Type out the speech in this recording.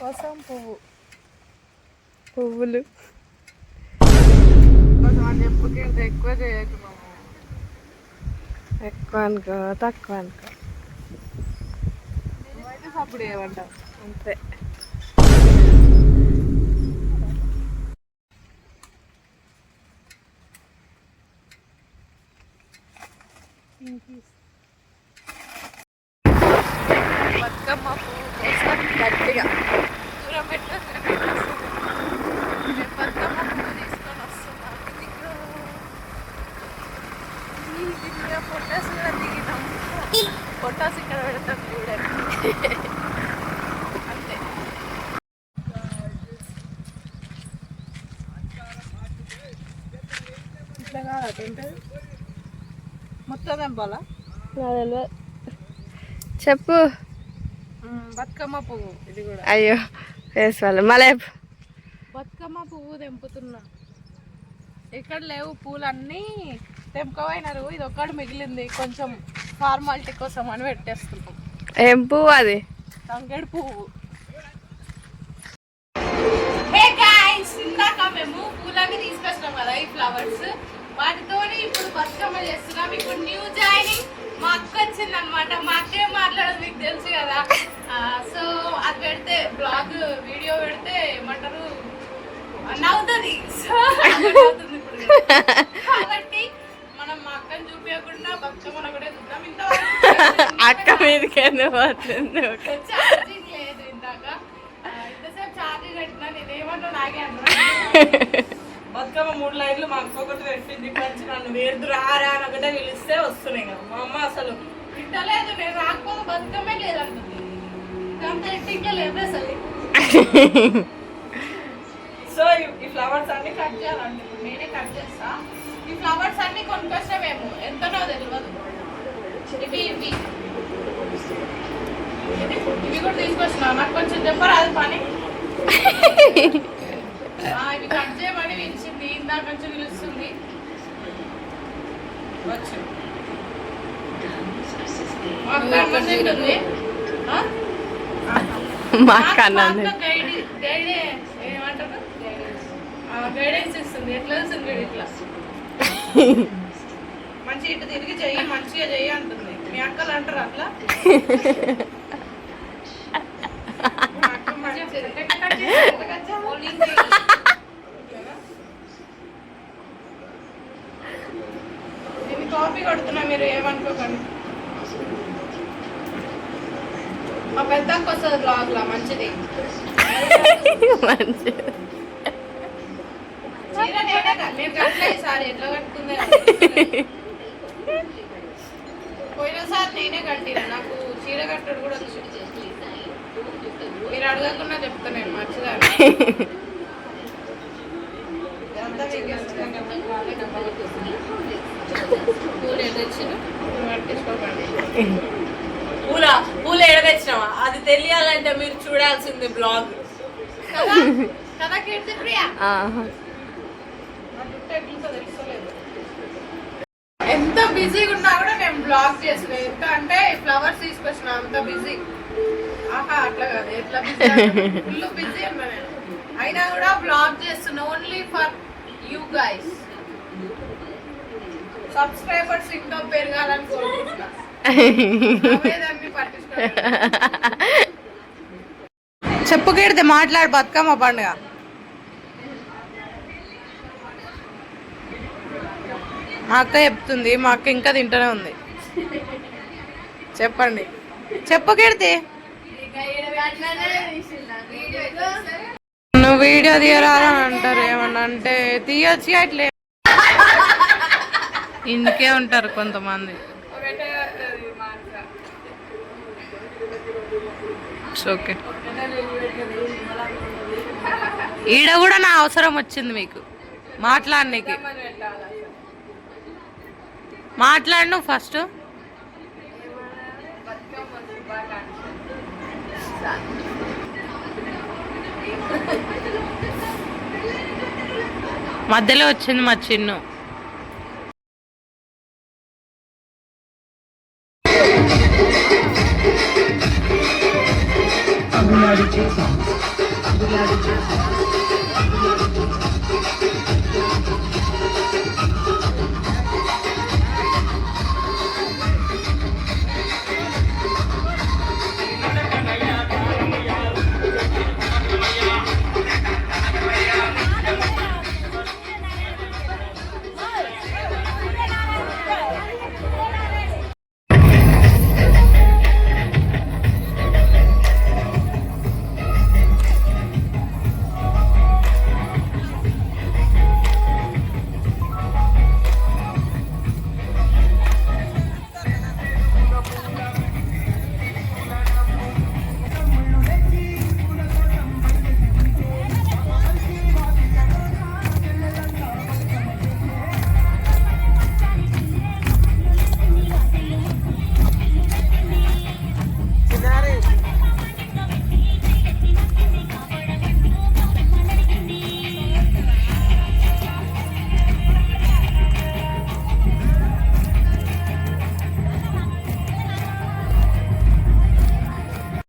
కోసం పువ్వులు ఎక్కువ చేయకు ఎక్కువ అనుకో తక్కువ అనుకో నువ్వైతే సప్పుడు చేయమంటావు అంతే. బతుకమ్మ పువ్వు కోసం గట్టిగా దూరం పెట్టు బతుకమ్మ పువ్వు తీసుకొని వస్తున్నాం పొటాస్ కూడా దిగినాం. పొటాస్ ఇక్కడ పెడతాం చూడండి అంతే. ఇట్లా కాదంటే మొత్తం తెంపాలా? చెప్పు. బతుకమ్మ పువ్వు ఇది కూడా. అయ్యో ఫేస్ వాళ్ళు మళ్ళీ బతుకమ్మ పువ్వు తెంపుతున్నా. ఎక్కడ లేవు పూలన్నీ తెంపకపోయినారు. ఇది ఒక్కటి మిగిలింది, కొంచెం ఫార్మాలిటీ కోసం అని పెట్టేస్తున్నాం. ఏం పువ్వు అది? తంగేడు పువ్వు. ఇందాక మేము పూలన్నీ తీసుకొచ్చినాం కదా, ఈ ఫ్లవర్స్, వాటితో ఇప్పుడు బతుకమ్మ చేస్తున్నాం. ఇప్పుడు న్యూ జాయినింగ్ మా అక్క వచ్చింది అనమాట. మా అక్కే మాట్లాడదు, మీకు తెలుసు కదా. సో అది పెడితే బ్లాగ్ వీడియో పెడితే ఏమంటారు నవ్వుతుంది. సో నవ్వుతుంది ఇప్పుడు కాబట్టి మనం మా అక్కని చూపించకుండా బతుకమ్మను కూడా చూద్దాం. ఇంత అక్క మీదకి ఛార్జింగ్ లేదు ఇందాక. ఇంతసేపు ఛార్జింగ్ పెట్టినా నేనేమన్నా నాకే అన్నా. బతుకమ్మ 3 లైన్లు మా అక్క ఒకటి పెట్టింది. మంచి నన్ను వేరు రారా అని ఒకటే పిలిస్తే వస్తున్నాయి కదా. మా అమ్మ అసలు తిట్టలేదు, నేను రాకపోతే బతుకమ్మే లేదంటుంది. అంత ఎట్టింకే లేదు అసలు. సో ఈ ఫ్లవర్స్ అన్ని కట్ చేయాలండి. నేనే కట్ చేస్తా. ఈ ఫ్లవర్స్ అన్ని కొనుక్కొచ్చామేమో, ఎంతనో తెలియదు. ఇవి ఇవి ఇవి కూడా తీసుకొచ్చినా. నాకు కొంచెం చెప్పరాదు పని. ఇవి కట్ చేయమని పిలిచింది, ఇందాక కొంచెం పిలుస్తుంది. తింటుంది ఏమంటారు, గైడెన్స్ ఇస్తుంది. ఎట్లా వస్తుంది ఇట్లా మంచి ఇటు తిరిగి చెయ్యి, మంచిగా చెయ్యి అంటుంది. మీ అక్కలు అంటారు అట్లా? దీన్ని కాపీ కొడుతున్నా, మీరు ఏమనుకోకండి. మా పెద్దక్క వస్తుంది బ్లాగ్ లా, మంచిది. చీర నేను కట్టలే ఈసారి, ఎట్లా కట్టుకుందే. పోయినసారి నేనే కట్టినా, నాకు చీర కట్టడు కూడా వచ్చు. మీరు అడగకుండా చెప్తా నేను, మంచిదాన్ని. పూలు ఏదొచ్చిన పట్టించుకోకండి. పూలు ఏడ తెచ్చినావా అది తెలియాలంటే మీరు చూడాల్సింది బ్లాగ్ కదా. కీర్తి ప్రియా ఎంత బిజీగా ఉన్నా కూడా నేను బ్లాగ్ చేసలేదు. ఎంత అంటే ఫ్లవర్స్ తీసుకొచ్చిన, అంత బిజీ. ఆహా అట్లా కాదు, ఎట్లా బిజీ, ఫుల్ బిజీ ఉన్నా నేను. అయినా కూడా బ్లాగ్ చేస్తున్నా, only for you guys. Subscribers ఇంకా పెరగాలని కోరుకుంటున్నా. చెప్పు కీర్తి, మాట్లాడు. బతుకమ్మ పండుగ మా అక్క చెప్తుంది, మా అక్క ఇంకా తింటూనే ఉంది. చెప్పండి, చెప్పు కీర్తి. నువ్వు వీడియో తీయరాదని అంటారు, ఏమన్నా అంటే తీయొచ్చు. అట్లే ఇందుకే ఉంటారు కొంతమంది. ఓకే, ఈడ కూడా నా అవసరం వచ్చింది మీకు మాట్లాడనీకి. మాట్లాడు ఫస్ట్. మధ్యలో వచ్చింది మా చిన్ను.